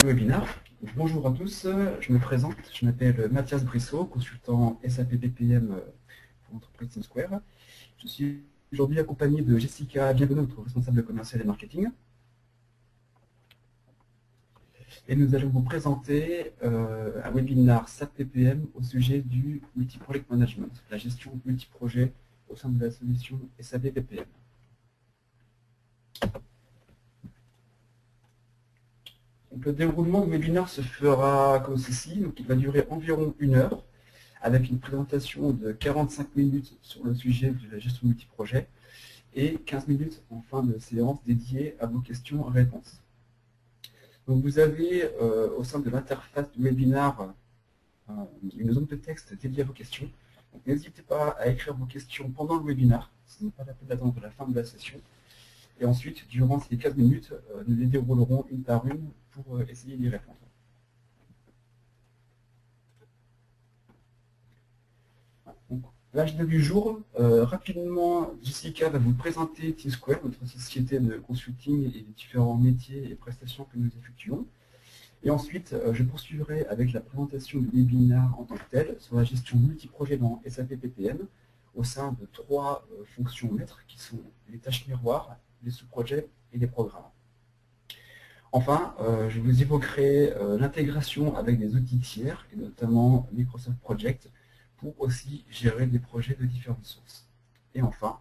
Webinaire. Bonjour à tous, je me présente, je m'appelle Mathias Brissot, consultant SAP BPM pour l'entreprise TeamSquare. Je suis aujourd'hui accompagné de Jessica Bienvenue, notre responsable commercial et marketing. Et nous allons vous présenter un webinaire SAP BPM au sujet du multi-project management, la gestion multi-projet au sein de la solution SAP BPM. Donc, le déroulement du webinaire se fera comme ceci, donc il va durer environ 1 heure, avec une présentation de 45 minutes sur le sujet de la gestion multi-projet et 15 minutes en fin de séance dédiée à vos questions-réponses. Donc vous avez au sein de l'interface du webinaire une zone de texte dédiée à vos questions. N'hésitez pas à écrire vos questions pendant le webinaire, ce n'est pas la peine d'attendre la fin de la session. Et ensuite, durant ces 15 minutes, nous les déroulerons une par une pour essayer d'y répondre. L'agenda du jour, rapidement, Jessica va vous présenter TeamSquare, notre société de consulting et les différents métiers et prestations que nous effectuons. Et ensuite, je poursuivrai avec la présentation du webinaire en tant que tel sur la gestion multi-projet dans SAP PPM au sein de 3 fonctions maîtres qui sont les tâches miroirs, les sous-projets et les programmes. Enfin, je vous évoquerai l'intégration avec des outils tiers, et notamment Microsoft Project, pour aussi gérer des projets de différentes sources. Et enfin,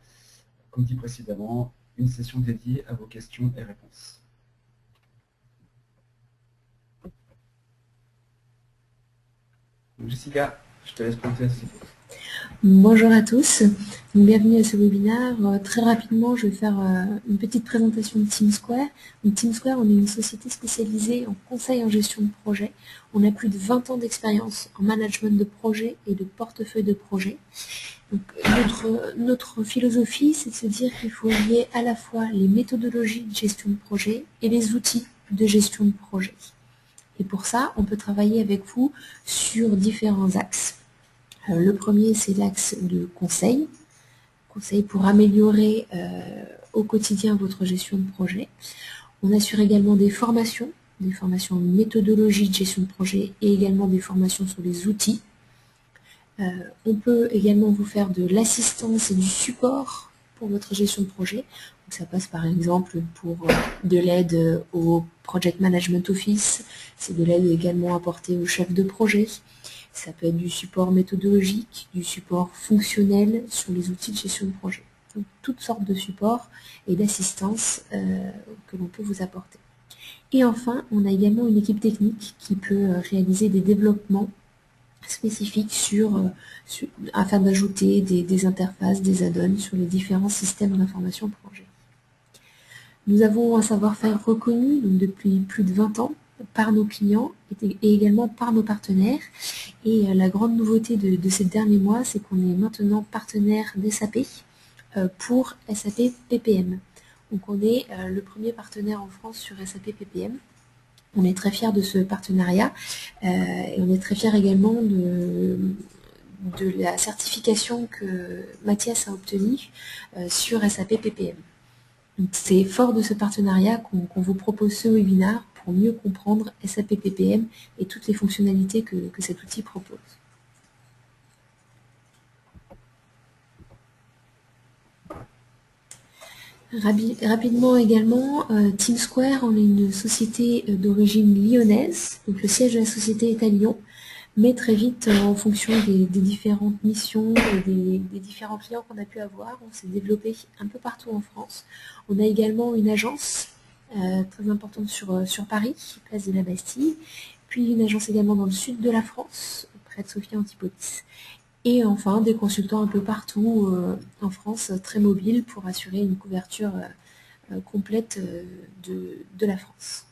comme dit précédemment, une session dédiée à vos questions et réponses. Donc, Jessica, je te laisse présenter la société. Bonjour à tous, bienvenue à ce webinaire. Très rapidement, je vais faire une petite présentation de TeamSquare. Donc, TeamSquare, on est une société spécialisée en conseil en gestion de projet. On a plus de 20 ans d'expérience en management de projet et de portefeuille de projet. Donc, notre philosophie, c'est de se dire qu'il faut lier à la fois les méthodologies de gestion de projet et les outils de gestion de projet. Et pour ça, on peut travailler avec vous sur différents axes. Le premier, c'est l'axe de conseil pour améliorer au quotidien votre gestion de projet. On assure également des formations en méthodologie de gestion de projet et également des formations sur les outils. On peut également vous faire de l'assistance et du support pour votre gestion de projet. Donc ça passe par exemple pour de l'aide au Project Management Office, c'est de l'aide également apportée au chef de projet. Ça peut être du support méthodologique, du support fonctionnel sur les outils de gestion de projet. Donc, toutes sortes de supports et d'assistance que l'on peut vous apporter. Et enfin, on a également une équipe technique qui peut réaliser des développements spécifiques afin d'ajouter des interfaces, des add-ons sur les différents systèmes d'information projet. Nous avons un savoir-faire reconnu donc depuis plus de 20 ans par nos clients et également par nos partenaires. Et la grande nouveauté de ces derniers mois, c'est qu'on est maintenant partenaire d'SAP pour SAP PPM. Donc on est le premier partenaire en France sur SAP PPM. On est très fiers de ce partenariat et on est très fiers également de la certification que Mathias a obtenue sur SAP PPM. C'est fort de ce partenariat qu'on vous propose ce webinaire pour mieux comprendre SAP PPM et toutes les fonctionnalités que cet outil propose. Rapidement également, TeamSquare, on est une société d'origine lyonnaise, donc le siège de la société est à Lyon, mais très vite, en fonction des différentes missions et des différents clients qu'on a pu avoir, on s'est développé un peu partout en France. On a également une agence très importante sur Paris, place de la Bastille, puis une agence également dans le sud de la France, près de Sophia Antipolis. Et enfin, des consultants un peu partout en France, très mobiles, pour assurer une couverture complète de la France.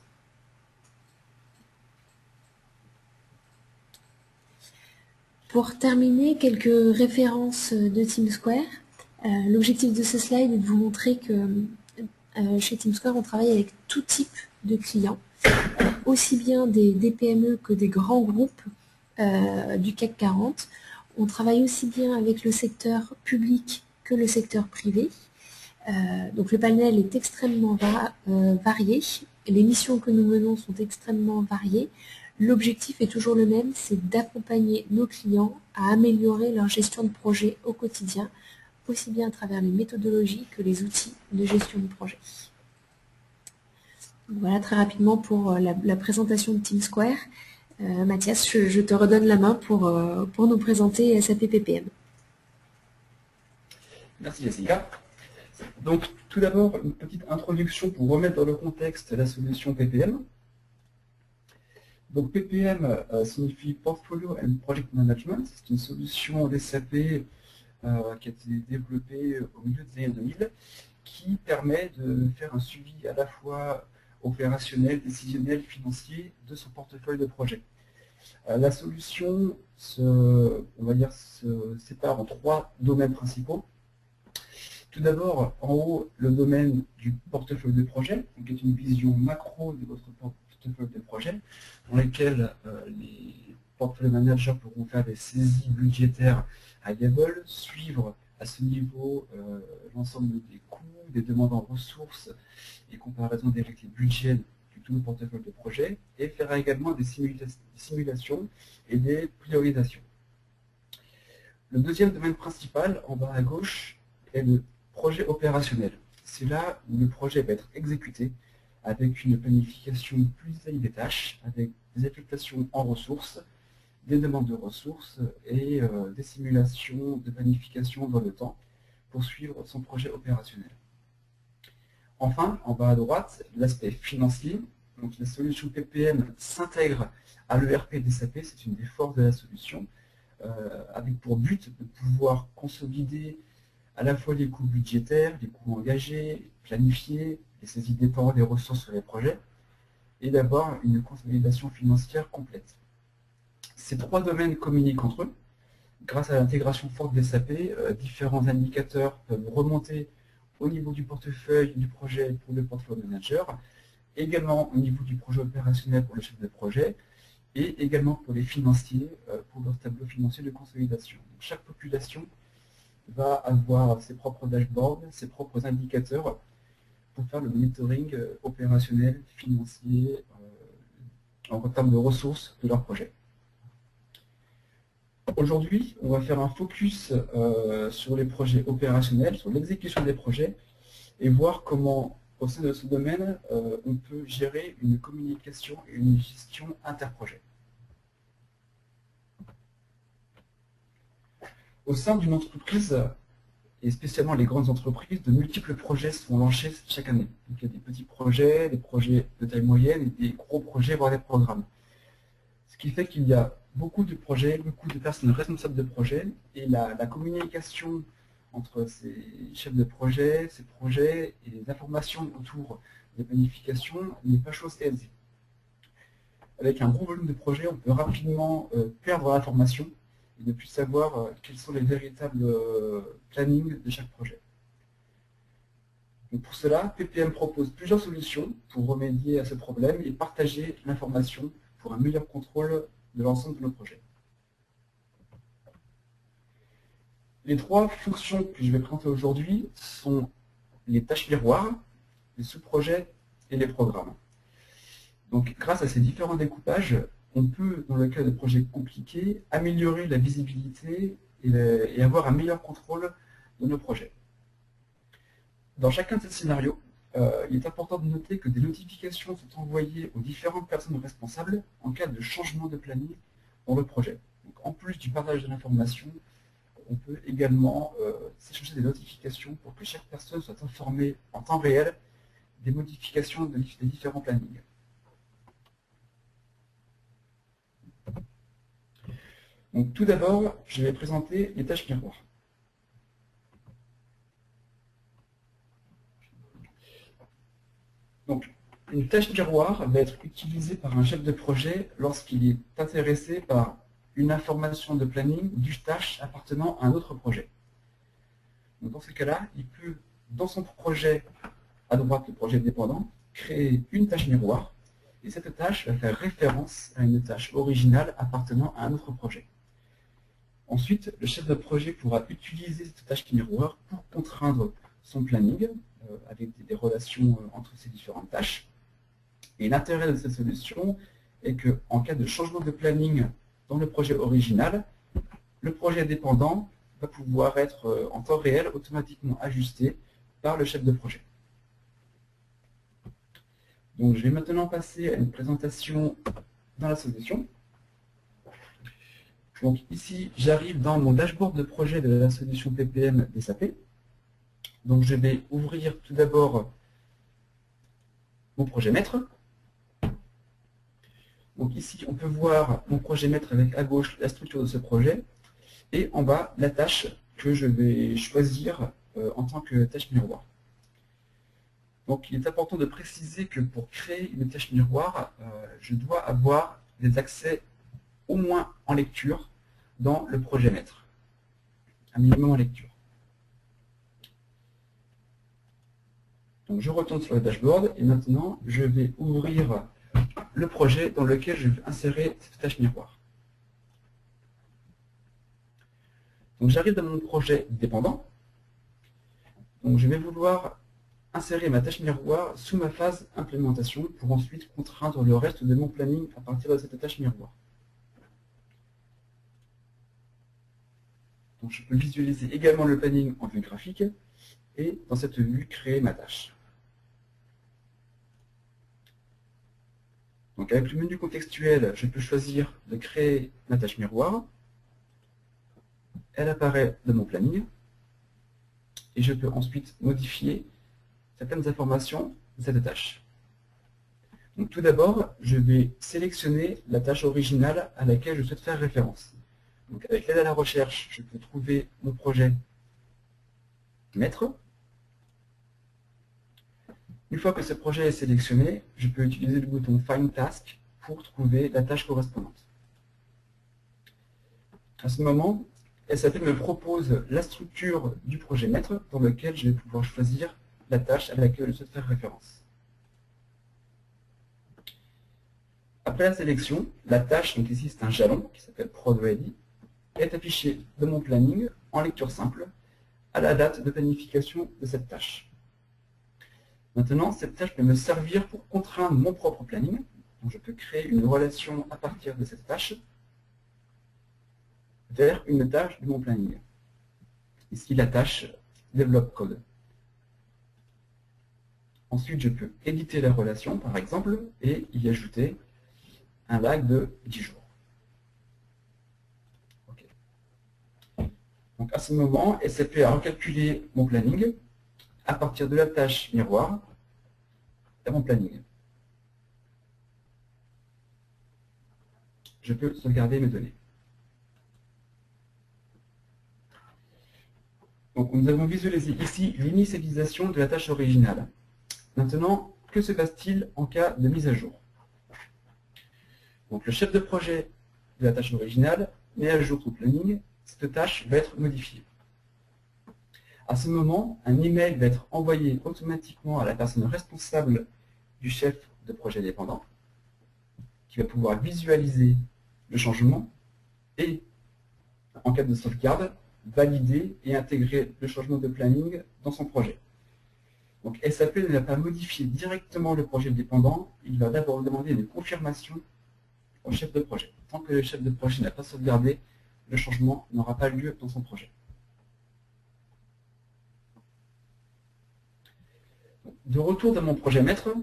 Pour terminer, quelques références de TeamSquare. L'objectif de ce slide est de vous montrer que chez TeamSquare, on travaille avec tout type de clients, aussi bien des PME que des grands groupes du CAC 40. On travaille aussi bien avec le secteur public que le secteur privé. Donc le panel est extrêmement varié, les missions que nous menons sont extrêmement variées. L'objectif est toujours le même, c'est d'accompagner nos clients à améliorer leur gestion de projet au quotidien, aussi bien à travers les méthodologies que les outils de gestion de projet. Voilà très rapidement pour la présentation de TeamSquare. Mathias, je te redonne la main pour nous présenter SAP PPM. Merci Jessica. Donc tout d'abord, une petite introduction pour remettre dans le contexte la solution PPM. Donc PPM signifie Portfolio and Project Management. C'est une solution d'SAP qui a été développée au milieu des années 2000 qui permet de faire un suivi à la fois opérationnel, décisionnel, financier de son portefeuille de projet. La solution se sépare en 3 domaines principaux. Tout d'abord, en haut, le domaine du portefeuille de projet, qui est une vision macro de votre portefeuille de projet, dans lequel les portfolio managers pourront faire des saisies budgétaires high-level, suivre à ce niveau l'ensemble des coûts, des demandes en ressources et comparaison avec les budgets de tout le portefeuille de projet, et faire également des simulations et des priorisations. Le deuxième domaine principal, en bas à gauche, est le projet opérationnel. C'est là où le projet va être exécuté avec une planification plus détaillée des tâches, avec des affectations en ressources, des demandes de ressources et des simulations de planification dans le temps pour suivre son projet opérationnel. Enfin, en bas à droite, l'aspect financier. Donc la solution PPM s'intègre à l'ERP d'SAP, c'est une des forces de la solution, avec pour but de pouvoir consolider à la fois les coûts budgétaires, les coûts engagés, planifier, les saisies des temps, des ressources sur les projets, et d'avoir une consolidation financière complète. Ces 3 domaines communiquent entre eux. Grâce à l'intégration forte des SAP, différents indicateurs peuvent remonter au niveau du portefeuille du projet pour le portfolio manager, également au niveau du projet opérationnel pour le chef de projet, et également pour les financiers, pour leur tableau financier de consolidation. Donc, chaque population va avoir ses propres dashboards, ses propres indicateurs pour faire le monitoring opérationnel, financier, en termes de ressources de leur projet. Aujourd'hui, on va faire un focus sur les projets opérationnels, sur l'exécution des projets, et voir comment, au sein de ce domaine, on peut gérer une communication et une gestion interprojet. Au sein d'une entreprise, et spécialement les grandes entreprises, de multiples projets sont lancés chaque année. Donc, il y a des petits projets, des projets de taille moyenne, et des gros projets, voire des programmes. Ce qui fait qu'il y a beaucoup de projets, beaucoup de personnes responsables de projets, et la communication entre ces chefs de projet, ces projets, et les informations autour des planifications n'est pas chose aisée. Avec un gros volume de projets, on peut rapidement perdre l'information et ne plus savoir quels sont les véritables plannings de chaque projet. Donc pour cela, PPM propose plusieurs solutions pour remédier à ce problème et partager l'information pour un meilleur contrôle de l'ensemble de nos projets. Les 3 fonctions que je vais présenter aujourd'hui sont les tâches miroirs, les sous-projets et les programmes. Donc grâce à ces différents découpages, on peut, dans le cas de projets compliqués, améliorer la visibilité et avoir un meilleur contrôle de nos projets. Dans chacun de ces scénarios, il est important de noter que des notifications sont envoyées aux différentes personnes responsables en cas de changement de planning dans le projet. Donc, en plus du partage de l'information, on peut également s'échanger des notifications pour que chaque personne soit informée en temps réel des modifications des différents plannings. Donc, tout d'abord, je vais présenter les tâches miroirs. Donc, une tâche miroir va être utilisée par un chef de projet lorsqu'il est intéressé par une information de planning d'une tâche appartenant à un autre projet. Donc, dans ce cas-là, il peut, dans son projet, à droite, le projet dépendant, créer une tâche miroir, et cette tâche va faire référence à une tâche originale appartenant à un autre projet. Ensuite, le chef de projet pourra utiliser cette tâche miroir pour contraindre son planning avec des relations entre ces différentes tâches. Et l'intérêt de cette solution est qu'en cas de changement de planning dans le projet original, le projet dépendant va pouvoir être en temps réel automatiquement ajusté par le chef de projet. Donc je vais maintenant passer à une présentation dans la solution. Donc ici, j'arrive dans mon dashboard de projet de la solution PPM des SAP. Donc je vais ouvrir tout d'abord mon projet maître. Donc ici, on peut voir mon projet maître avec à gauche la structure de ce projet et en bas la tâche que je vais choisir en tant que tâche miroir. Donc il est important de préciser que pour créer une tâche miroir, je dois avoir des accès au moins en lecture dans le projet maître. Un minimum en lecture. Donc je retourne sur le dashboard et maintenant je vais ouvrir le projet dans lequel je vais insérer cette tâche miroir. Donc j'arrive dans mon projet dépendant. Donc je vais vouloir insérer ma tâche miroir sous ma phase implémentation pour ensuite contraindre le reste de mon planning à partir de cette tâche miroir. Donc je peux visualiser également le planning en vue graphique et dans cette vue créer ma tâche. Donc avec le menu contextuel, je peux choisir de créer ma tâche miroir. Elle apparaît dans mon planning et je peux ensuite modifier certaines informations de cette tâche. Donc tout d'abord, je vais sélectionner la tâche originale à laquelle je souhaite faire référence. Donc avec l'aide à la recherche, je peux trouver mon projet maître. Une fois que ce projet est sélectionné, je peux utiliser le bouton Find Task pour trouver la tâche correspondante. À ce moment, SAP me propose la structure du projet maître dans lequel je vais pouvoir choisir la tâche à laquelle je souhaite faire référence. Après la sélection, la tâche, donc ici c'est un jalon qui s'appelle Prod Ready, est affichée dans mon planning en lecture simple à la date de planification de cette tâche. Maintenant, cette tâche peut me servir pour contraindre mon propre planning. Donc, je peux créer une relation à partir de cette tâche vers une tâche de mon planning. Ici, la tâche Develop Code. Ensuite, je peux éditer la relation, par exemple, et y ajouter un lag de 10 jours. Okay. Donc, à ce moment, SAP a recalculé mon planning à partir de la tâche miroir à mon planning. Je peux sauvegarder mes données. Donc nous avons visualisé ici l'initialisation de la tâche originale. Maintenant, que se passe-t-il en cas de mise à jour? Donc le chef de projet de la tâche originale met à jour son planning, cette tâche va être modifiée. À ce moment, un email va être envoyé automatiquement à la personne responsable du chef de projet dépendant, qui va pouvoir visualiser le changement et, en cas de sauvegarde, valider et intégrer le changement de planning dans son projet. Donc SAP ne va pas modifier directement le projet dépendant, il va d'abord demander une confirmation au chef de projet. Tant que le chef de projet n'a pas sauvegardé, le changement n'aura pas lieu dans son projet. De retour dans mon projet maître,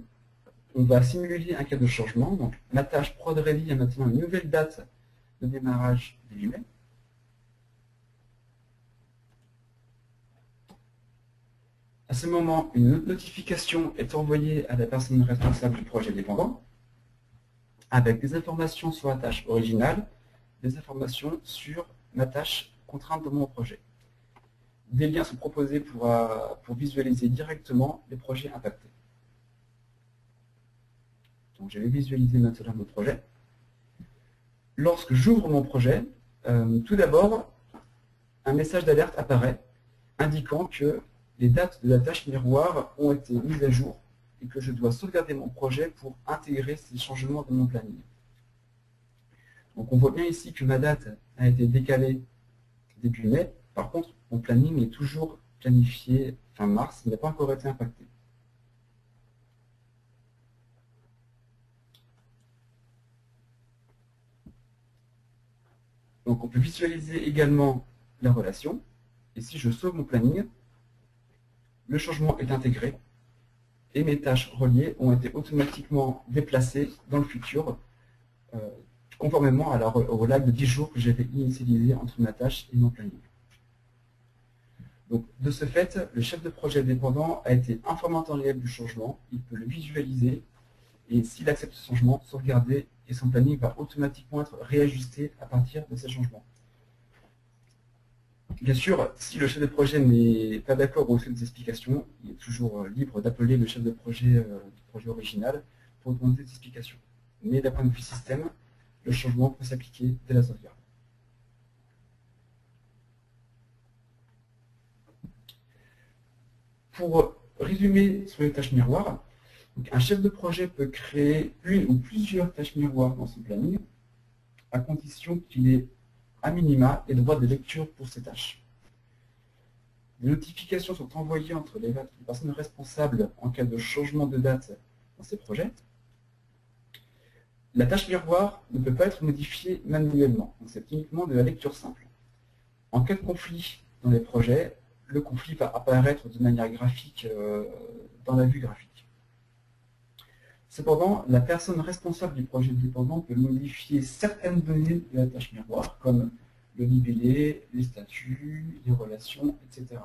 on va simuler un cas de changement. Donc, ma tâche Prod Ready a maintenant une nouvelle date de démarrage début mai. À ce moment, une notification est envoyée à la personne responsable du projet dépendant avec des informations sur la tâche originale, des informations sur ma tâche contrainte de mon projet. Des liens sont proposés pour visualiser directement les projets impactés. Donc je vais visualiser maintenant mon projet. Lorsque j'ouvre mon projet, tout d'abord, un message d'alerte apparaît indiquant que les dates de la tâche miroir ont été mises à jour et que je dois sauvegarder mon projet pour intégrer ces changements dans mon planning. Donc on voit bien ici que ma date a été décalée début mai. Par contre, mon planning est toujours planifié fin mars n'a pas encore été impacté. Donc on peut visualiser également la relation. Et si je sauve mon planning, le changement est intégré et mes tâches reliées ont été automatiquement déplacées dans le futur, conformément au lag de 10 jours que j'avais initialisé entre ma tâche et mon planning. Donc, de ce fait, le chef de projet dépendant a été informé en temps réel du changement, il peut le visualiser, et s'il accepte ce changement, sauvegarder, et son planning va automatiquement être réajusté à partir de ces changements. Bien sûr, si le chef de projet n'est pas d'accord au fait des explications, il est toujours libre d'appeler le chef de projet du projet original pour demander des explications. Mais d'un point de vue système, le changement peut s'appliquer dès la sauvegarde. Pour résumer sur les tâches miroirs, un chef de projet peut créer une ou plusieurs tâches miroirs dans son planning, à condition qu'il ait à minima les droits de lecture pour ces tâches. Des notifications sont envoyées entre les personnes responsables en cas de changement de date dans ces projets. La tâche miroir ne peut pas être modifiée manuellement, donc c'est uniquement de la lecture simple. En cas de conflit dans les projets, le conflit va apparaître de manière graphique dans la vue graphique. Cependant, la personne responsable du projet dépendant peut modifier certaines données de la tâche miroir, comme le libellé, les statuts, les relations, etc.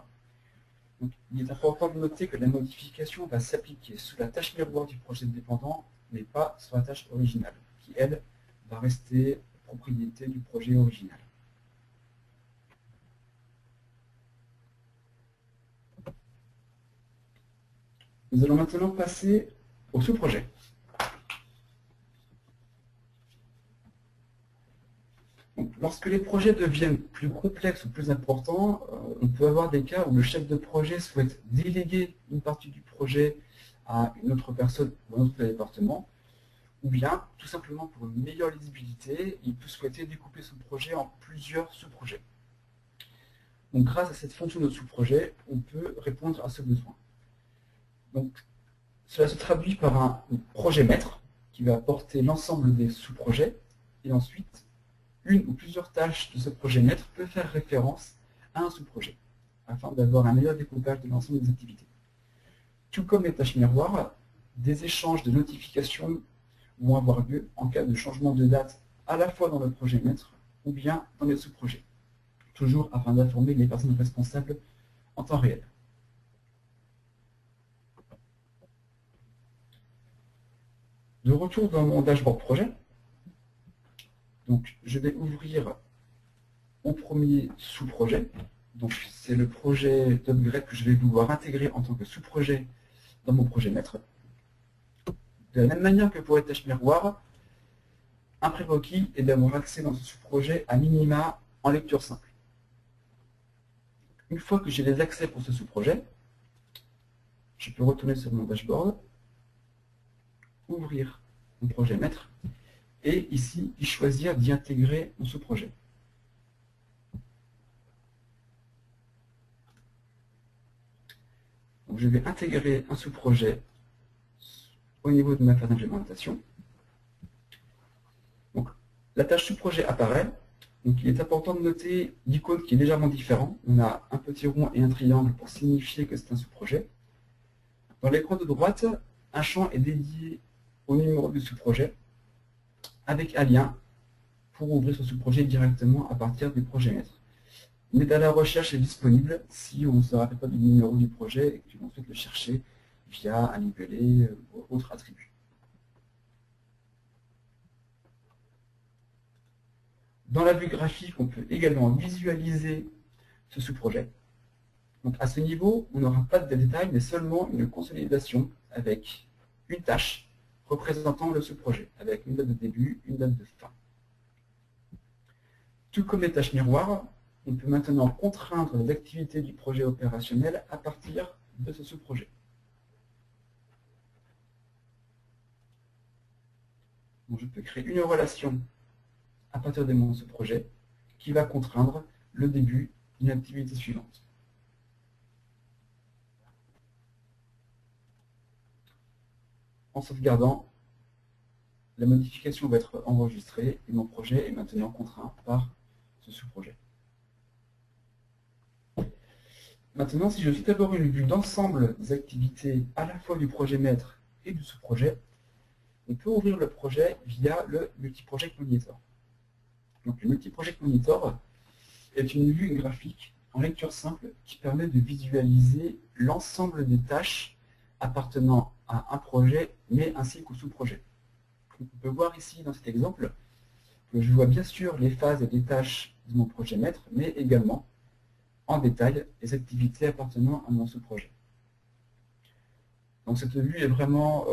Donc, il est important de noter que la modification va s'appliquer sous la tâche miroir du projet dépendant, mais pas sur la tâche originale, qui, elle, va rester propriété du projet original. Nous allons maintenant passer au sous-projet. Lorsque les projets deviennent plus complexes ou plus importants, on peut avoir des cas où le chef de projet souhaite déléguer une partie du projet à une autre personne ou un autre département, ou bien, tout simplement pour une meilleure lisibilité, il peut souhaiter découper son projet en plusieurs sous-projets. Donc grâce à cette fonction de sous-projet, on peut répondre à ce besoin. Donc, cela se traduit par un projet maître qui va porter l'ensemble des sous-projets, et ensuite, une ou plusieurs tâches de ce projet maître peut faire référence à un sous-projet, afin d'avoir un meilleur découpage de l'ensemble des activités. Tout comme les tâches miroirs, des échanges de notifications vont avoir lieu en cas de changement de date à la fois dans le projet maître ou bien dans les sous-projets, toujours afin d'informer les personnes responsables en temps réel. De retour dans mon dashboard projet, donc je vais ouvrir mon premier sous-projet. Donc c'est le projet d'upgrade que je vais vouloir intégrer en tant que sous-projet dans mon projet maître. De la même manière que pour les tâches miroirs, un prérequis est d'avoir accès dans ce sous-projet à minima en lecture simple. Une fois que j'ai les accès pour ce sous-projet, je peux retourner sur mon dashboard, ouvrir mon projet maître, et ici, choisir d'y intégrer mon sous-projet. Je vais intégrer un sous-projet au niveau de ma phase d'implémentation. Donc, la tâche sous-projet apparaît. Donc, il est important de noter l'icône qui est légèrement différent. On a un petit rond et un triangle pour signifier que c'est un sous-projet. Dans l'écran de droite, un champ est dédié au numéro du sous-projet avec un lien pour ouvrir ce sous-projet directement à partir du projet maître. L'aide à la recherche est disponible si on ne se rappelle pas du numéro du projet et qu'on souhaite le chercher via un libellé ou autre attribut. Dans la vue graphique, on peut également visualiser ce sous-projet. Donc à ce niveau, on n'aura pas de détails, mais seulement une consolidation avec une tâche représentant le sous-projet, avec une date de début, une date de fin. Tout comme les tâches miroirs, on peut maintenant contraindre les activités du projet opérationnel à partir de ce sous-projet. Je peux créer une relation à partir de mon sous-projet qui va contraindre le début d'une activité suivante. En sauvegardant, la modification va être enregistrée et mon projet est maintenant contraint par ce sous-projet. Maintenant, si je suis d'abord une vue d'ensemble des activités à la fois du projet maître et du sous-projet, on peut ouvrir le projet via le Multi-Project Monitor. Donc, le Multi-Project Monitor est une vue graphique en lecture simple qui permet de visualiser l'ensemble des tâches appartenant à un projet, mais ainsi qu'au sous-projet. On peut voir ici, dans cet exemple, que je vois bien sûr les phases et les tâches de mon projet maître, mais également, en détail, les activités appartenant à mon sous-projet. Donc cette vue est vraiment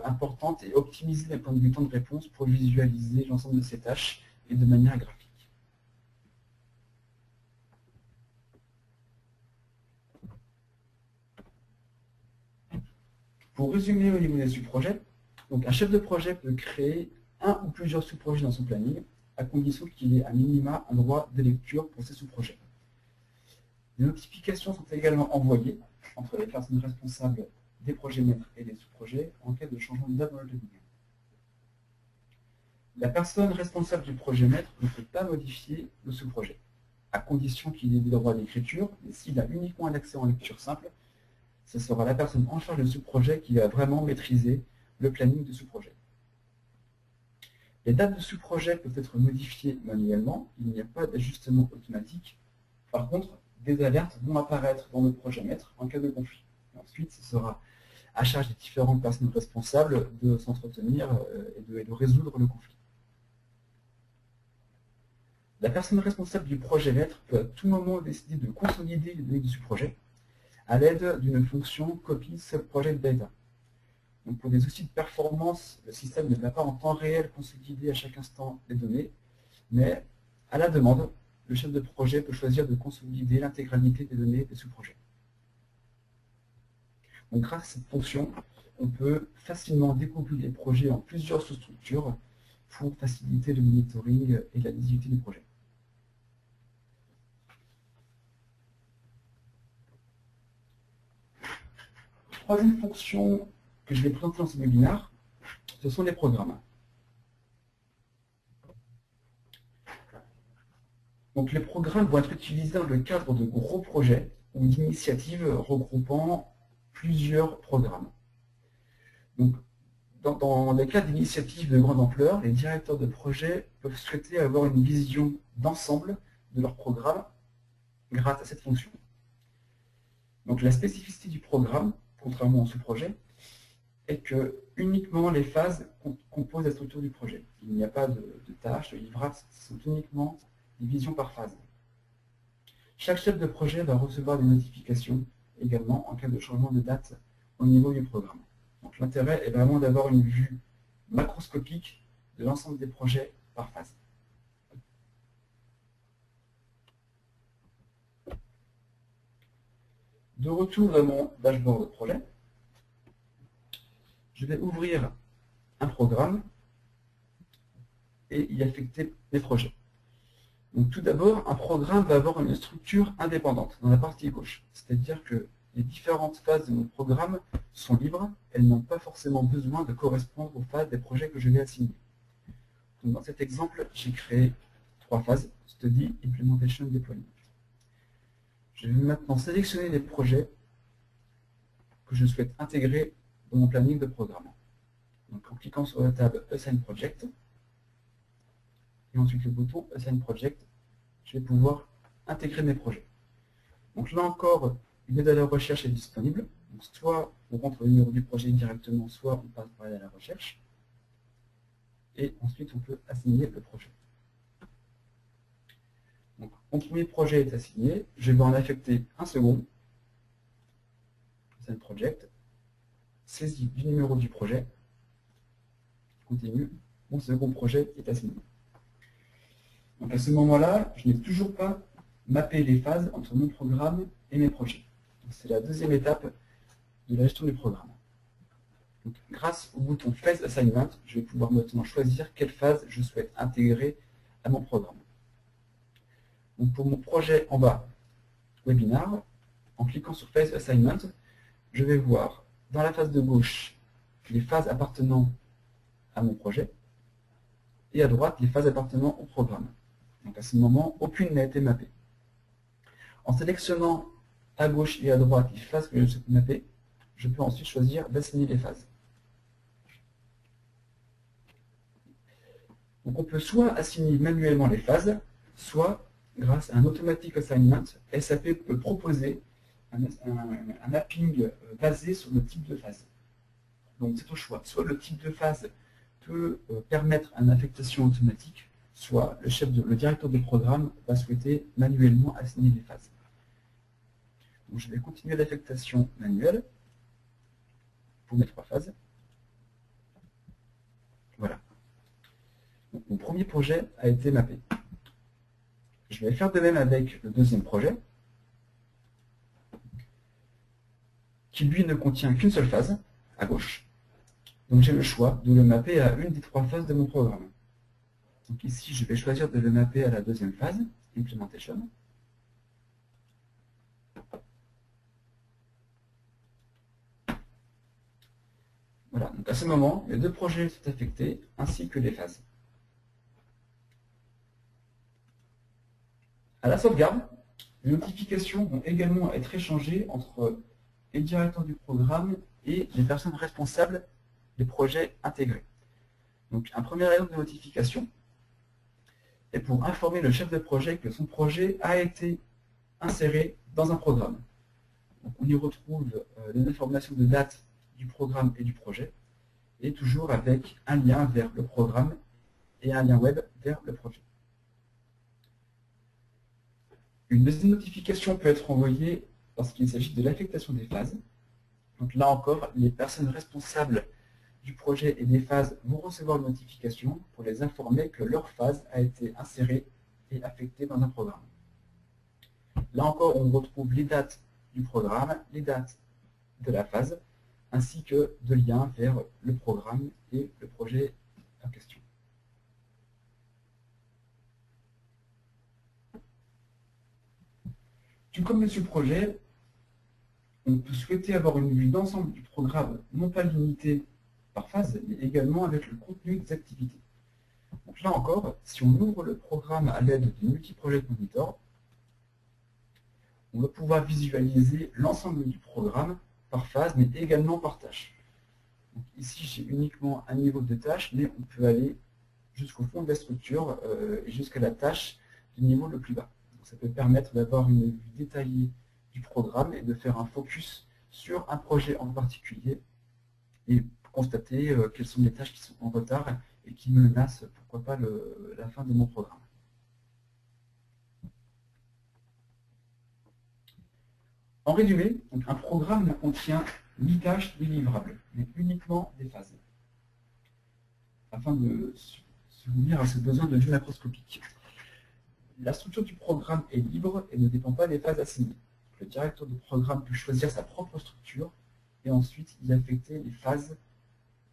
importante et optimisée d'un point de vue temps de réponse pour visualiser l'ensemble de ces tâches et de manière graphique. Pour résumer au niveau des sous-projets, donc un chef de projet peut créer un ou plusieurs sous-projets dans son planning, à condition qu'il ait à minima un droit de lecture pour ces sous-projets. Des notifications sont également envoyées entre les personnes responsables des projets maîtres et des sous-projets en cas de changement de date dans le planning. La personne responsable du projet maître ne peut pas modifier le sous-projet, à condition qu'il ait des droits d'écriture, mais s'il a uniquement un accès en lecture simple, ce sera la personne en charge du sous-projet qui va vraiment maîtriser le planning du sous-projet. Les dates de sous-projet peuvent être modifiées manuellement, il n'y a pas d'ajustement automatique. Par contre, des alertes vont apparaître dans le projet maître en cas de conflit. Et ensuite, ce sera à charge des différentes personnes responsables de s'entretenir et de résoudre le conflit. La personne responsable du projet maître peut à tout moment décider de consolider les données du sous-projet à l'aide d'une fonction copy subproject data. Donc pour des outils de performance, le système ne va pas en temps réel consolider à chaque instant les données, mais à la demande, le chef de projet peut choisir de consolider l'intégralité des données des sous-projets. Donc grâce à cette fonction, on peut facilement découper les projets en plusieurs sous-structures pour faciliter le monitoring et la lisibilité du projet. Troisième fonction que je vais présenter dans ce webinaire, ce sont les programmes. Donc les programmes vont être utilisés dans le cadre de gros projets ou d'initiatives regroupant plusieurs programmes. Donc, dans les cas d'initiatives de grande ampleur, les directeurs de projet peuvent souhaiter avoir une vision d'ensemble de leur programme grâce à cette fonction. Donc la spécificité du programme, contrairement au sous-projet, est que uniquement les phases composent la structure du projet. Il n'y a pas de tâches, de livrables, ce sont uniquement des visions par phase. Chaque chef de projet va recevoir des notifications également en cas de changement de date au niveau du programme. Donc l'intérêt est vraiment d'avoir une vue macroscopique de l'ensemble des projets par phase. De retour dans mon dashboard de projet, je vais ouvrir un programme et y affecter mes projets. Donc tout d'abord, un programme va avoir une structure indépendante dans la partie gauche. C'est-à-dire que les différentes phases de mon programme sont libres, elles n'ont pas forcément besoin de correspondre aux phases des projets que je vais assigner. Donc dans cet exemple, j'ai créé 3 phases, Study, Implementation, Deployment. Je vais maintenant sélectionner les projets que je souhaite intégrer dans mon planning de programme. Donc en cliquant sur la table Assign Project, et ensuite le bouton Assign Project, je vais pouvoir intégrer mes projets. Donc là encore, une aide à la recherche est disponible. Donc soit on rentre le numéro du projet directement, soit on passe par l'aide à la recherche. Et ensuite on peut assigner le projet. Donc mon premier projet est assigné, je vais en affecter un second. Assign Project, saisie du numéro du projet. Continue, mon second projet est assigné. Donc à ce moment-là, je n'ai toujours pas mappé les phases entre mon programme et mes projets. C'est la deuxième étape de la gestion du programme. Donc, grâce au bouton Phase Assignment, je vais pouvoir maintenant choisir quelle phase je souhaite intégrer à mon programme. Donc, pour mon projet en bas, Webinar, en cliquant sur Phase Assignment, je vais voir dans la face de gauche les phases appartenant à mon projet, et à droite les phases appartenant au programme. Donc à ce moment, aucune n'a été mappée. En sélectionnant à gauche et à droite les phases que je souhaite mapper, je peux ensuite choisir d'assigner les phases. Donc on peut soit assigner manuellement les phases, soit grâce à un automatic assignment, SAP peut proposer un mapping basé sur le type de phase. Donc c'est au choix. Soit le type de phase peut permettre une affectation automatique, soit le directeur de programme va souhaiter manuellement assigner les phases. Donc je vais continuer l'affectation manuelle pour mes 3 phases. Voilà. Donc, mon premier projet a été mappé. Je vais faire de même avec le deuxième projet, qui lui ne contient qu'une seule phase, à gauche. Donc j'ai le choix de le mapper à une des 3 phases de mon programme. Donc ici, je vais choisir de le mapper à la deuxième phase, Implementation. Voilà, donc à ce moment, les 2 projets sont affectés, ainsi que les phases. À la sauvegarde, les notifications vont également être échangées entre les directeurs du programme et les personnes responsables des projets intégrés. Donc un premier exemple de notification est pour informer le chef de projet que son projet a été inséré dans un programme. Donc on y retrouve les informations de date du programme et du projet, et toujours avec un lien vers le programme et un lien web vers le projet. Une deuxième notification peut être envoyée lorsqu'il s'agit de l'affectation des phases. Donc là encore, les personnes responsables du projet et des phases vont recevoir une notification pour les informer que leur phase a été insérée et affectée dans un programme. Là encore, on retrouve les dates du programme, les dates de la phase, ainsi que de liens vers le programme et le projet en question. Tout comme monsieur le projet, on peut souhaiter avoir une vue d'ensemble du programme, non pas limitée par phase, mais également avec le contenu des activités. Donc là encore, si on ouvre le programme à l'aide du Multi-Project Monitor, on va pouvoir visualiser l'ensemble du programme par phase, mais également par tâche. Donc ici, j'ai uniquement un niveau de tâche, mais on peut aller jusqu'au fond de la structure et jusqu'à la tâche du niveau le plus bas. Donc ça peut permettre d'avoir une vue détaillée du programme et de faire un focus sur un projet en particulier et constater quelles sont les tâches qui sont en retard et qui menacent, pourquoi pas, la fin de mon programme. En résumé, donc un programme ne contient ni tâches ni livrables, mais uniquement des phases. Afin de souvenir à ce besoin de vue macroscopique. La structure du programme est libre et ne dépend pas des phases assignées. Le directeur de programme peut choisir sa propre structure et ensuite y affecter les phases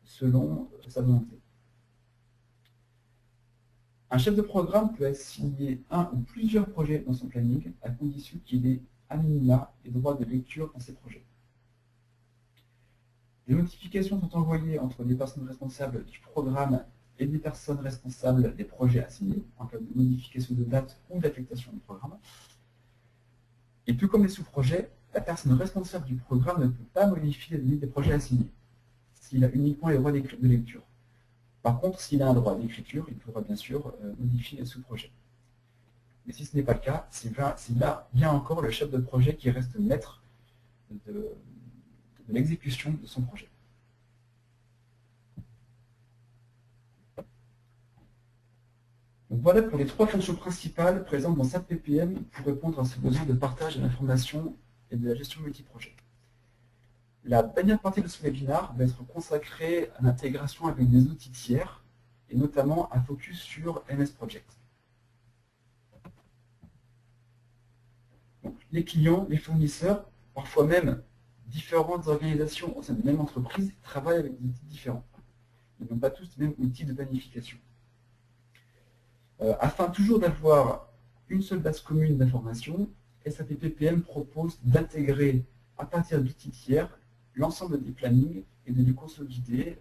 selon sa volonté. Un chef de programme peut assigner un ou plusieurs projets dans son planning à condition qu'il ait à minima les droits de lecture dans ses projets. Les notifications sont envoyées entre les personnes responsables du programme et des personnes responsables des projets assignés en cas de modification de date ou d'affectation du programme. Et tout comme les sous-projets, la personne responsable du programme ne peut pas modifier les données des projets assignés s'il a uniquement les droits de lecture. Par contre, s'il a un droit d'écriture, il pourra bien sûr modifier les sous-projets. Mais si ce n'est pas le cas, c'est là bien encore le chef de projet qui reste maître de l'exécution de son projet. Donc voilà pour les 3 fonctions principales présentes dans SAP PPM pour répondre à ce besoin de partage de l'information et de la gestion multi-projet. La dernière partie de ce webinaire va être consacrée à l'intégration avec des outils tiers et notamment un focus sur MS Project. Donc, les clients, les fournisseurs, parfois même différentes organisations au sein de la même entreprise travaillent avec des outils différents. Ils n'ont pas tous le même outil de planification. Afin toujours d'avoir une seule base commune d'informations, SAP PPM propose d'intégrer à partir d'outils tiers l'ensemble des plannings et de les consolider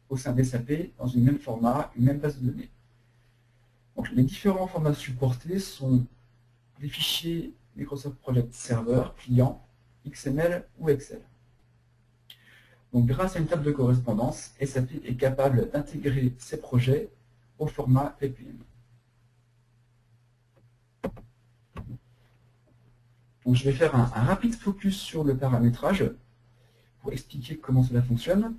au sein d'SAP dans une même format, une même base de données. Donc, les différents formats supportés sont des fichiers Microsoft Project Server, client, XML ou Excel. Donc, grâce à une table de correspondance, SAP est capable d'intégrer ces projets au format PPM. Donc, je vais faire un rapide focus sur le paramétrage pour expliquer comment cela fonctionne.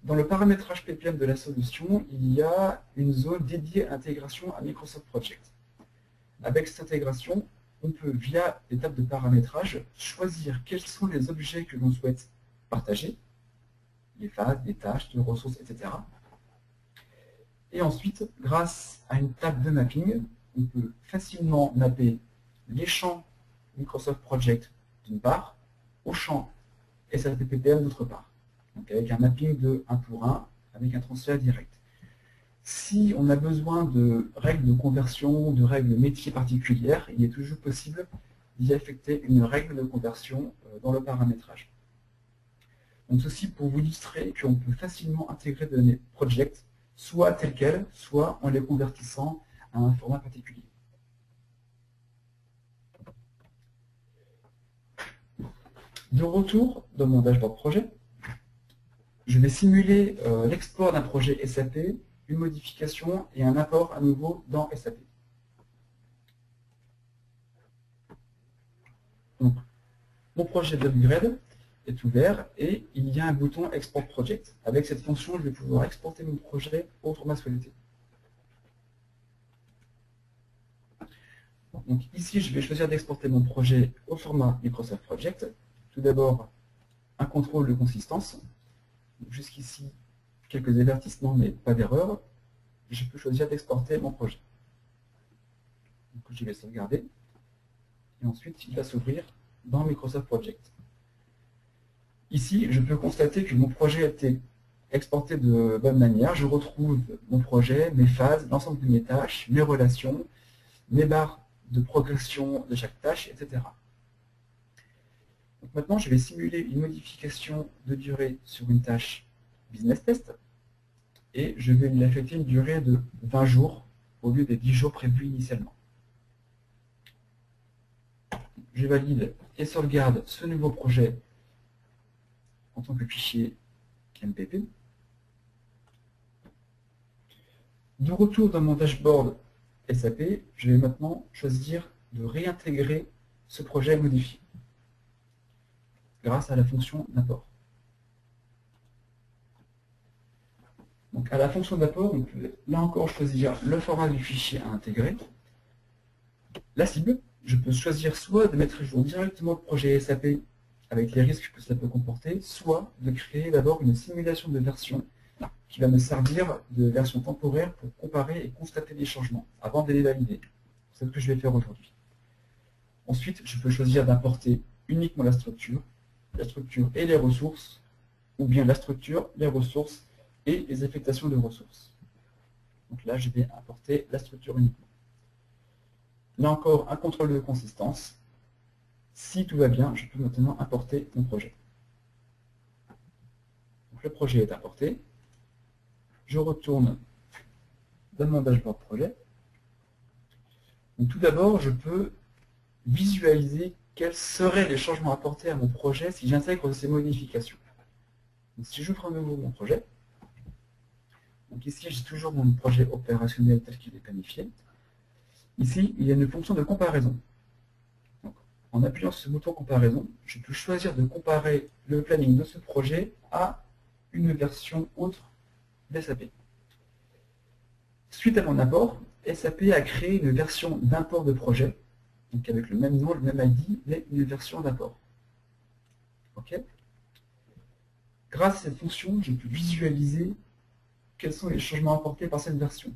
Dans le paramétrage PPM de la solution, il y a une zone dédiée à l'intégration à Microsoft Project. Avec cette intégration, on peut, via l'étape de paramétrage, choisir quels sont les objets que l'on souhaite partager, les phases, les tâches, les ressources, etc. Et ensuite, grâce à une table de mapping, on peut facilement mapper les champs Microsoft Project d'une part, au champ SAP PPM d'autre part. Donc avec un mapping de 1 pour 1, avec un transfert direct. Si on a besoin de règles de conversion, de règles métiers particulières, il est toujours possible d'y affecter une règle de conversion dans le paramétrage. Donc ceci pour vous illustrer qu'on peut facilement intégrer des données project, soit telles quelles, soit en les convertissant à un format particulier. De retour dans mon dashboard projet, je vais simuler l'export d'un projet SAP, une modification et un apport à nouveau dans SAP. Donc, mon projet d'upgrade est ouvert et il y a un bouton Export Project. Avec cette fonction, je vais pouvoir exporter mon projet au format souhaité. Donc ici, je vais choisir d'exporter mon projet au format Microsoft Project. Tout d'abord, un contrôle de consistance. Jusqu'ici, quelques avertissements, mais pas d'erreur. Je peux choisir d'exporter mon projet. Donc, je vais sauvegarder. Et ensuite, il va s'ouvrir dans Microsoft Project. Ici, je peux constater que mon projet a été exporté de bonne manière. Je retrouve mon projet, mes phases, l'ensemble de mes tâches, mes relations, mes barres de progression de chaque tâche, etc. Donc maintenant, je vais simuler une modification de durée sur une tâche business test et je vais lui affecter une durée de 20 jours au lieu des 10 jours prévus initialement. Je valide et sauvegarde ce nouveau projet en tant que fichier MPP. De retour dans mon dashboard SAP, je vais maintenant choisir de réintégrer ce projet modifié grâce à la fonction d'import. Donc à la fonction d'import, on peut là encore choisir le format du fichier à intégrer. La cible, je peux choisir soit de mettre à jour directement le projet SAP avec les risques que cela peut comporter, soit de créer d'abord une simulation de version qui va me servir de version temporaire pour comparer et constater les changements avant de les valider. C'est ce que je vais faire aujourd'hui. Ensuite, je peux choisir d'importer uniquement la structure et les ressources, ou bien la structure, les ressources et les affectations de ressources. Donc là, je vais importer la structure uniquement. Là encore, un contrôle de consistance. Si tout va bien, je peux maintenant importer mon projet. Donc, le projet est importé. Je retourne dans mon dashboard projet. Donc, tout d'abord, je peux visualiser quels seraient les changements apportés à mon projet si j'intègre ces modifications. Donc, si j'ouvre à nouveau mon projet, donc ici j'ai toujours mon projet opérationnel tel qu'il est planifié. Ici, il y a une fonction de comparaison. Donc, en appuyant sur ce bouton comparaison, je peux choisir de comparer le planning de ce projet à une version autre d'SAP. Suite à mon apport, SAP a créé une version d'import de projet, donc avec le même nom, le même ID, mais une version d'import. OK. Grâce à cette fonction, je peux visualiser quels sont les changements apportés par cette version.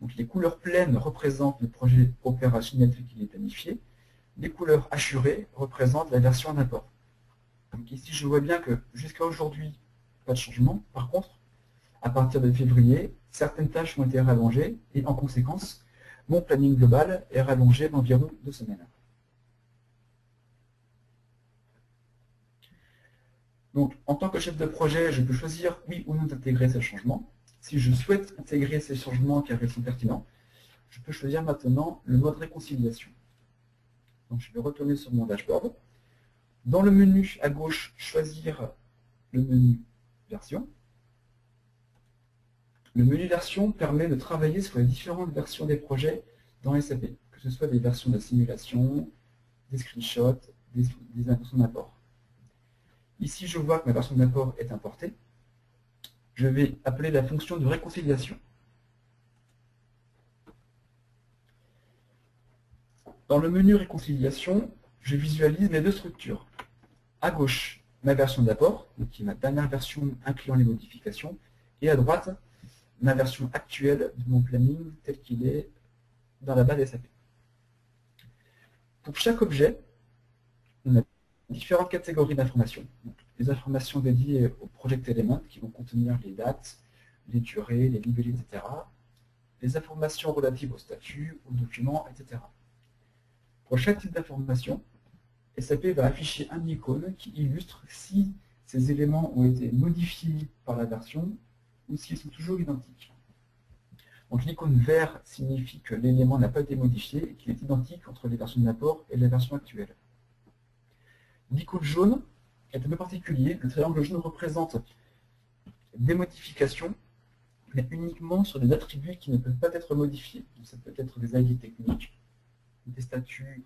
Donc les couleurs pleines représentent le projet opérationnel tel qu'il est planifié. Les couleurs hachurées représentent la version d'import. Donc ici, je vois bien que jusqu'à aujourd'hui, pas de changement. Par contre, à partir de février, certaines tâches ont été rallongées et en conséquence, mon planning global est rallongé d'environ 2 semaines. Donc, en tant que chef de projet, je peux choisir oui ou non d'intégrer ces changements. Si je souhaite intégrer ces changements car ils sont pertinents, je peux choisir maintenant le mode réconciliation. Donc, je vais retourner sur mon dashboard. Dans le menu à gauche, choisir le menu version. Le menu version permet de travailler sur les différentes versions des projets dans SAP, que ce soit des versions de simulation, des screenshots, des versions d'import. Ici, je vois que ma version d'import est importée. Je vais appeler la fonction de réconciliation. Dans le menu réconciliation, je visualise mes deux structures. À gauche, ma version d'import, qui est ma dernière version incluant les modifications, et à droite, ma version actuelle de mon planning tel qu'il est dans la base SAP. Pour chaque objet, on a différentes catégories d'informations. Les informations dédiées au project element qui vont contenir les dates, les durées, les libellés, etc. Les informations relatives au statut, aux documents, etc. Pour chaque type d'information, SAP va afficher un icône qui illustre si ces éléments ont été modifiés par la version ou s'ils sont toujours identiques. Donc l'icône vert signifie que l'élément n'a pas été modifié et qu'il est identique entre les versions d'import et la version actuelle. L'icône jaune est un peu particulier. Le triangle jaune représente des modifications, mais uniquement sur des attributs qui ne peuvent pas être modifiés. Donc, ça peut être des ID techniques, des statuts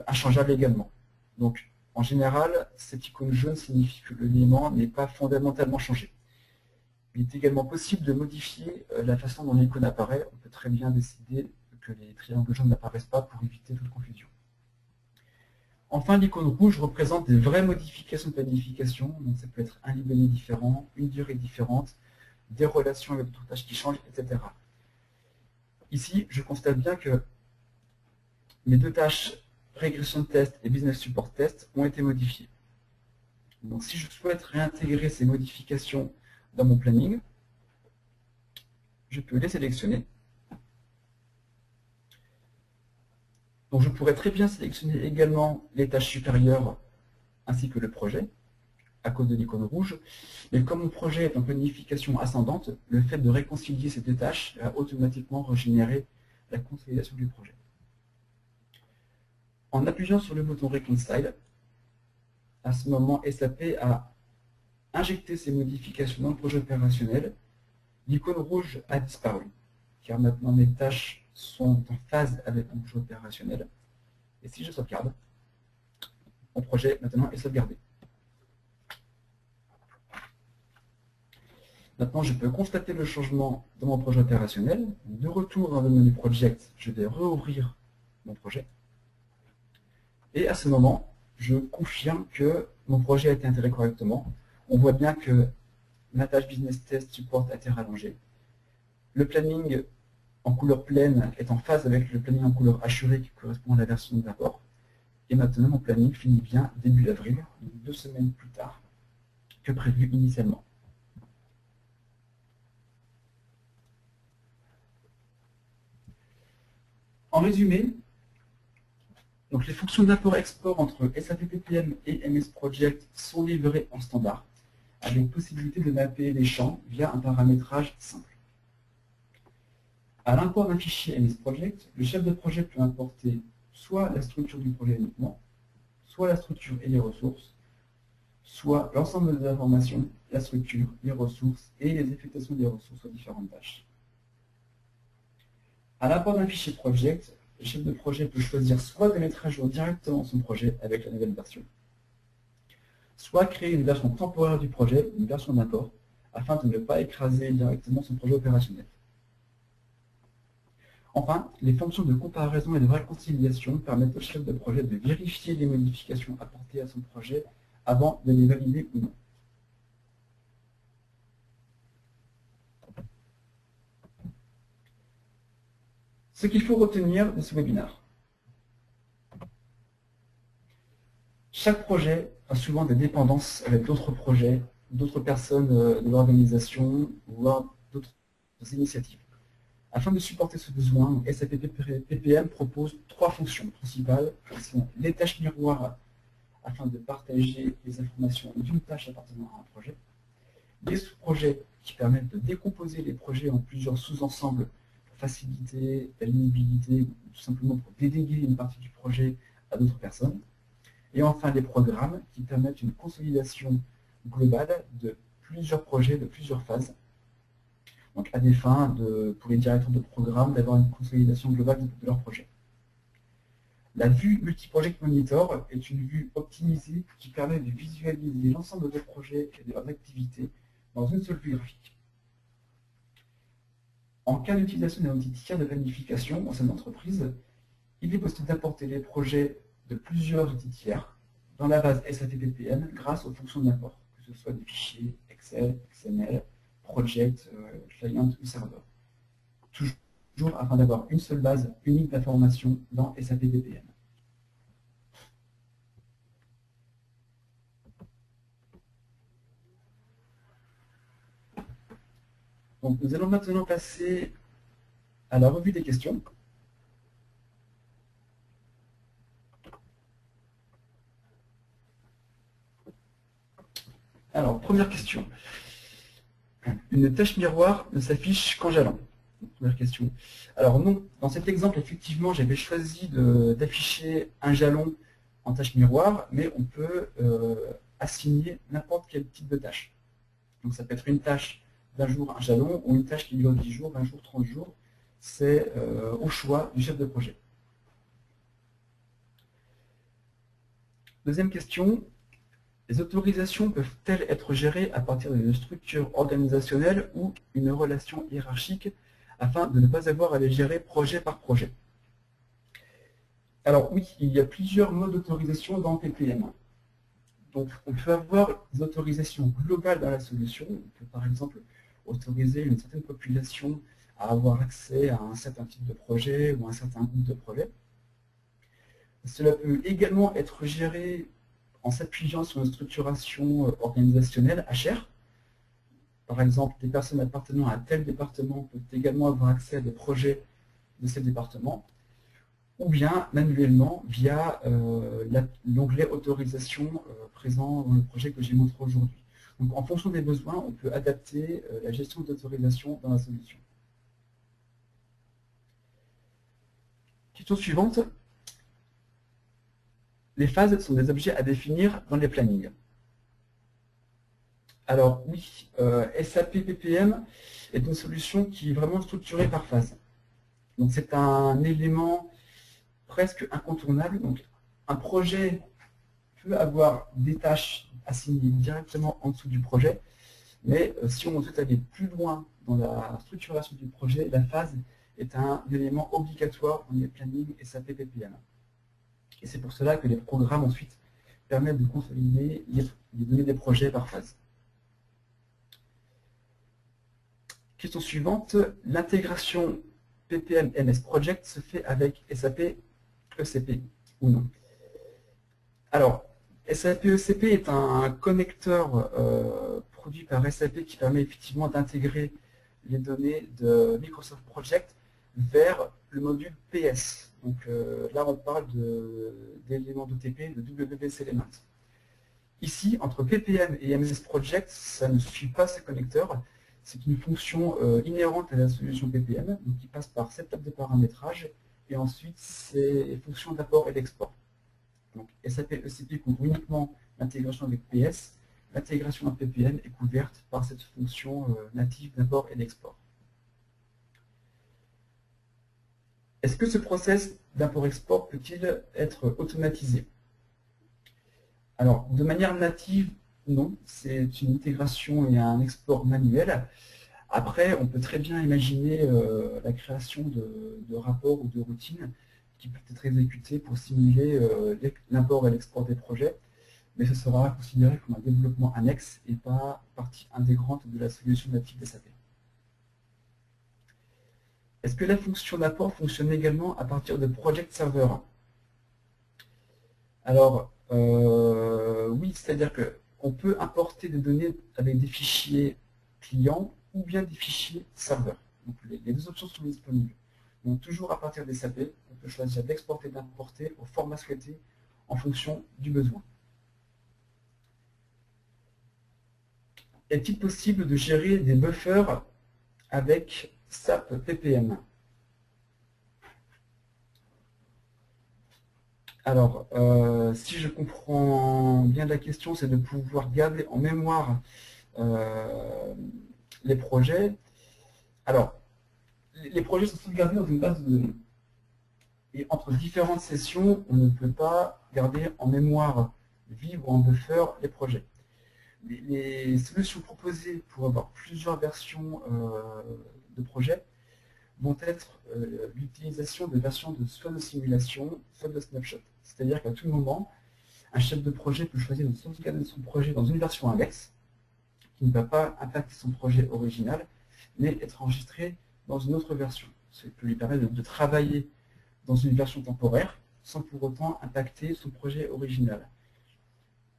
inchangeables également. Donc, en général, cette icône jaune signifie que l'élément n'est pas fondamentalement changé. Il est également possible de modifier la façon dont l'icône apparaît. On peut très bien décider que les triangles jaunes n'apparaissent pas pour éviter toute confusion. Enfin, l'icône rouge représente des vraies modifications de planification. Donc, ça peut être un libellé différent, une durée différente, des relations avec d'autres tâches qui changent, etc. Ici, je constate bien que mes deux tâches régression test et business support test ont été modifiées. Donc, si je souhaite réintégrer ces modifications dans mon planning, je peux les sélectionner. Donc je pourrais très bien sélectionner également les tâches supérieures ainsi que le projet, à cause de l'icône rouge. Mais comme mon projet est en planification ascendante, le fait de réconcilier ces deux tâches va automatiquement régénérer la consolidation du projet. En appuyant sur le bouton Reconcile, à ce moment, SAP a injecté ces modifications dans le projet opérationnel. L'icône rouge a disparu, car maintenant mes tâches sont en phase avec mon projet opérationnel. Et si je sauvegarde, mon projet maintenant est sauvegardé. Maintenant, je peux constater le changement dans mon projet opérationnel. De retour dans le menu Project, je vais rouvrir mon projet. Et à ce moment, je confirme que mon projet a été intégré correctement. On voit bien que ma tâche Business Test Support a été rallongée. Le planning en couleur pleine est en phase avec le planning en couleur hachurée qui correspond à la version d'import. Et maintenant, mon planning finit bien début avril, 2 semaines plus tard que prévu initialement. En résumé, donc les fonctions d'import-export entre SAP PPM et MS Project sont livrées en standard, avec possibilité de mapper les champs via un paramétrage simple. À l'import d'un fichier MS Project, le chef de projet peut importer soit la structure du projet uniquement, soit la structure et les ressources, soit l'ensemble des informations, la structure, les ressources et les affectations des ressources aux différentes tâches. À l'import d'un fichier project, le chef de projet peut choisir soit de mettre à jour directement son projet avec la nouvelle version, soit créer une version temporaire du projet, une version d'import, afin de ne pas écraser directement son projet opérationnel. Enfin, les fonctions de comparaison et de réconciliation permettent au chef de projet de vérifier les modifications apportées à son projet avant de les valider ou non. Ce qu'il faut retenir de ce webinaire. Chaque projet a souvent des dépendances avec d'autres projets, d'autres personnes de l'organisation, voire d'autres initiatives. Afin de supporter ce besoin, SAP PPM propose 3 fonctions principales, qui sont les tâches miroirs afin de partager les informations d'une tâche appartenant à un projet. Des sous-projets qui permettent de décomposer les projets en plusieurs sous-ensembles pour faciliter la lisibilité ou tout simplement pour déléguer une partie du projet à d'autres personnes. Et enfin, les programmes qui permettent une consolidation globale de plusieurs projets, de plusieurs phases. Donc à des fins pour les directeurs de programme d'avoir une consolidation globale de leur projet. La vue Multi-Project Monitor est une vue optimisée qui permet de visualiser l'ensemble des projets et de leurs activités dans une seule vue graphique. En cas d'utilisation d'un outil tiers de planification au sein de l'entreprise, il est possible d'importer les projets de plusieurs outils tiers dans la base SAP PPM grâce aux fonctions d'import, que ce soit des fichiers Excel, XML, Project, Client ou Server. Toujours afin d'avoir une seule base unique d'informations dans SAP PPM. Donc, nous allons maintenant passer à la revue des questions. Alors, première question. Une tâche miroir ne s'affiche qu'en jalon. Première question. Alors non, dans cet exemple, effectivement, j'avais choisi d'afficher un jalon en tâche miroir, mais on peut assigner n'importe quel type de tâche. Donc ça peut être une tâche d'un jour, un jalon, ou une tâche qui dure 10 jours, 20 jours, 30 jours. C'est au choix du chef de projet. Deuxième question. Les autorisations peuvent-elles être gérées à partir d'une structure organisationnelle ou une relation hiérarchique afin de ne pas avoir à les gérer projet par projet? Alors oui, il y a plusieurs modes d'autorisation dans PPM. Donc on peut avoir des autorisations globales dans la solution. On peut par exemple autoriser une certaine population à avoir accès à un certain type de projet ou à un certain groupe de projets. Cela peut également être géré en s'appuyant sur une structuration organisationnelle HR. Par exemple, des personnes appartenant à tel département peuvent également avoir accès à des projets de ces départements, ou bien manuellement via l'onglet autorisation présent dans le projet que j'ai montré aujourd'hui. Donc en fonction des besoins, on peut adapter la gestion d'autorisation dans la solution. Question suivante. Les phases sont des objets à définir dans les plannings. Alors oui, SAP PPM est une solution qui est vraiment structurée par phase. Donc c'est un élément presque incontournable. Donc un projet peut avoir des tâches assignées directement en dessous du projet, mais si on souhaite aller plus loin dans la structuration du projet, la phase est un élément obligatoire dans les plannings SAP PPM. Et c'est pour cela que les programmes ensuite permettent de consolider les données des projets par phase. Question suivante, l'intégration PPM MS Project se fait avec SAP ECP ou non? Alors, SAP ECP est un connecteur produit par SAP qui permet effectivement d'intégrer les données de Microsoft Project vers le module PS. Donc là, on parle d'éléments d'OTP, de WS Element. Ici, entre PPM et MS Project, ça ne suit pas ces connecteurs. C'est une fonction inhérente à la solution PPM, donc qui passe par cette table de paramétrage, et ensuite ces fonctions d'import et d'export. Donc SAP ECP couvre uniquement l'intégration avec PS, l'intégration en PPM est couverte par cette fonction native d'import et d'export. Est-ce que ce process d'import-export peut-il être automatisé? Alors, de manière native, non. C'est une intégration et un export manuel. Après, on peut très bien imaginer la création de rapports ou de routines qui peuvent être exécutés pour simuler l'import et l'export des projets, mais ce sera considéré comme un développement annexe et pas partie intégrante de la solution native SAP. Est-ce que la fonction d'apport fonctionne également à partir de Project Server? Alors, oui, c'est-à-dire qu'on peut importer des données avec des fichiers clients ou bien des fichiers serveurs. Donc, les deux options sont disponibles. Donc, toujours à partir des SAP, on peut choisir d'exporter et d'importer au format souhaité en fonction du besoin. est-il possible de gérer des buffers avec SAP PPM? Alors, si je comprends bien la question, c'est de pouvoir garder en mémoire les projets. Alors, les projets sont sauvegardés dans une base de données. Et entre différentes sessions, on ne peut pas garder en mémoire vive ou en buffer les projets. Les solutions proposées pour avoir plusieurs versions de projets vont être l'utilisation de versions soit de simulation, soit de snapshot. C'est-à-dire qu'à tout moment, un chef de projet peut choisir de sauvegarder son projet dans une version index, qui ne va pas impacter son projet original, mais être enregistré dans une autre version. Ce qui peut lui permettre de travailler dans une version temporaire, sans pour autant impacter son projet original.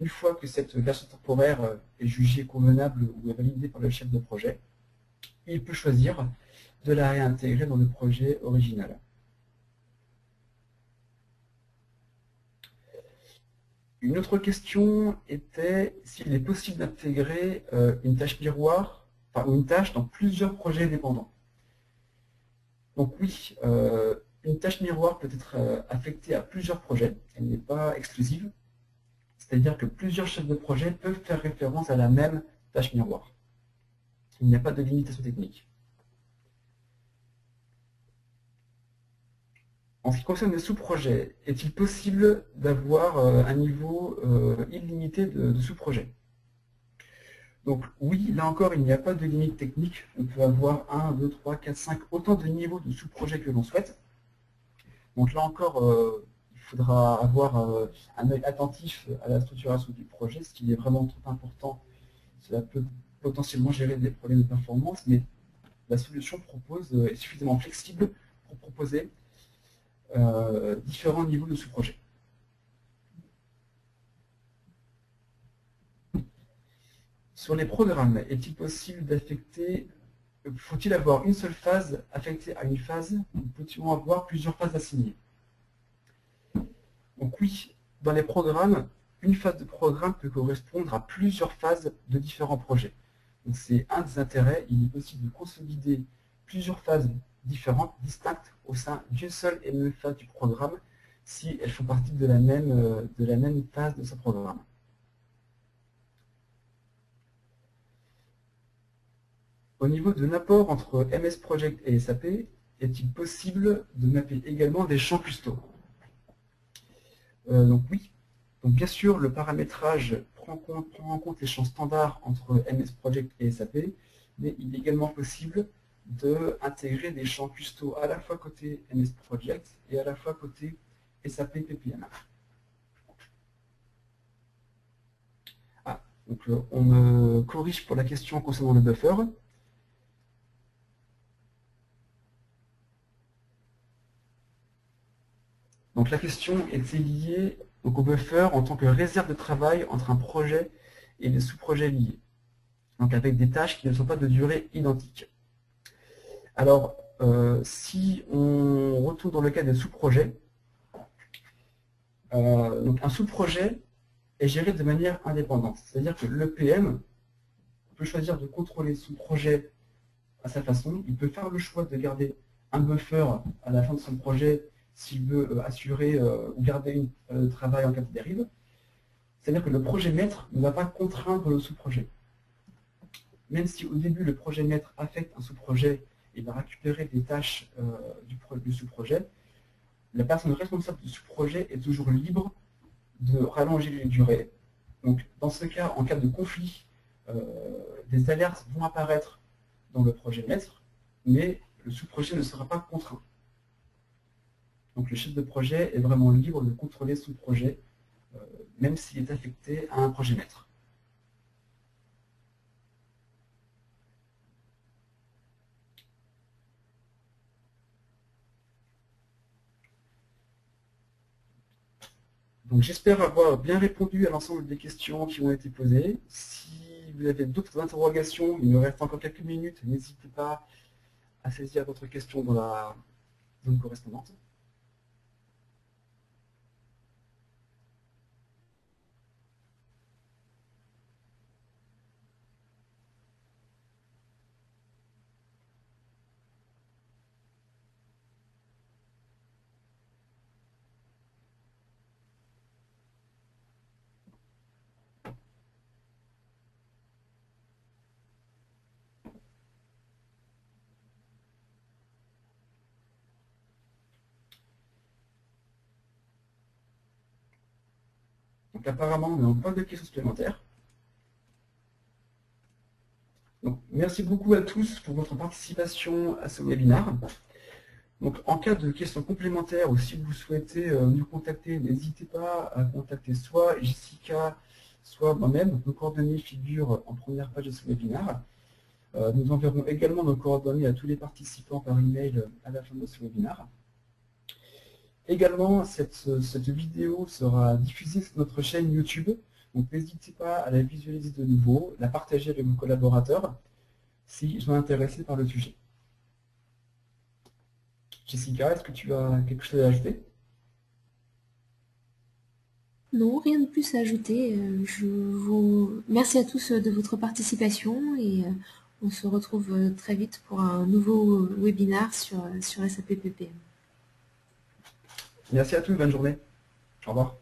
Une fois que cette version temporaire est jugée convenable ou est validée par le chef de projet, il peut choisir de la réintégrer dans le projet original. Une autre question était s'il est possible d'intégrer une tâche miroir, ou une tâche dans plusieurs projets dépendants. Donc oui, une tâche miroir peut être affectée à plusieurs projets, elle n'est pas exclusive, c'est-à-dire que plusieurs chefs de projet peuvent faire référence à la même tâche miroir. Il n'y a pas de limitation technique. En ce qui concerne les sous-projets, est-il possible d'avoir un niveau illimité de sous-projets? Donc oui, là encore, il n'y a pas de limite technique. On peut avoir 1, 2, 3, 4, 5, autant de niveaux de sous-projets que l'on souhaite. Donc là encore, il faudra avoir un œil attentif à la structuration du projet, ce qui est vraiment trop important. Cela peut potentiellement gérer des problèmes de performance, mais la solution propose est suffisamment flexible pour proposer différents niveaux de sous-projets. Sur les programmes, est-il possible d'affecter, faut-il avoir une seule phase affectée à une phase, ou peut-il avoir plusieurs phases assignées? Donc oui, dans les programmes, une phase de programme peut correspondre à plusieurs phases de différents projets. Donc c'est un des intérêts, il est possible de consolider plusieurs phases différentes, distinctes, au sein d'une seule et même phase du programme, si elles font partie de la même phase de ce programme. Au niveau de l'apport entre MS Project et SAP, est-il possible de mapper également des champs custom? Donc oui. Donc bien sûr, le paramétrage prend en compte les champs standards entre MS Project et SAP, mais il est également possible d'intégrer des champs custo à la fois côté MS Project et à la fois côté SAP PPM. Ah, donc on me corrige pour la question concernant le buffer. Donc la question était liée au buffer en tant que réserve de travail entre un projet et les sous-projets liés. Donc avec des tâches qui ne sont pas de durée identique. Alors, si on retourne dans le cas des sous-projets, donc un sous-projet est géré de manière indépendante. C'est-à-dire que le PM peut choisir de contrôler son projet à sa façon. Il peut faire le choix de garder un buffer à la fin de son projet s'il veut assurer ou garder un travail en cas de dérive. C'est-à-dire que le projet maître ne va pas contraindre le sous-projet. Même si au début le projet maître affecte un sous-projet et va récupérer des tâches du sous-projet, la personne responsable du sous-projet est toujours libre de rallonger les durées. Donc dans ce cas, en cas de conflit, des alertes vont apparaître dans le projet maître, mais le sous-projet ne sera pas contraint. Donc le chef de projet est vraiment libre de contrôler son projet, même s'il est affecté à un projet maître. Donc j'espère avoir bien répondu à l'ensemble des questions qui ont été posées. Si vous avez d'autres interrogations, il me reste encore quelques minutes, n'hésitez pas à saisir votre question dans la zone correspondante. Donc apparemment, on n'a pas de questions supplémentaires. Donc, merci beaucoup à tous pour votre participation à ce webinaire. Donc, en cas de questions complémentaires ou si vous souhaitez nous contacter, n'hésitez pas à contacter soit Jessica, soit moi-même. Nos coordonnées figurent en première page de ce webinaire. Nous enverrons également nos coordonnées à tous les participants par email à la fin de ce webinaire. Également, cette vidéo sera diffusée sur notre chaîne YouTube. Donc n'hésitez pas à la visualiser de nouveau, la partager avec vos collaborateurs s'ils sont intéressés par le sujet. Jessica, est-ce que tu as quelque chose à ajouter? Non, rien de plus à ajouter. Merci à tous de votre participation et on se retrouve très vite pour un nouveau webinaire sur SAP PPM. Merci à tous, bonne journée. Au revoir.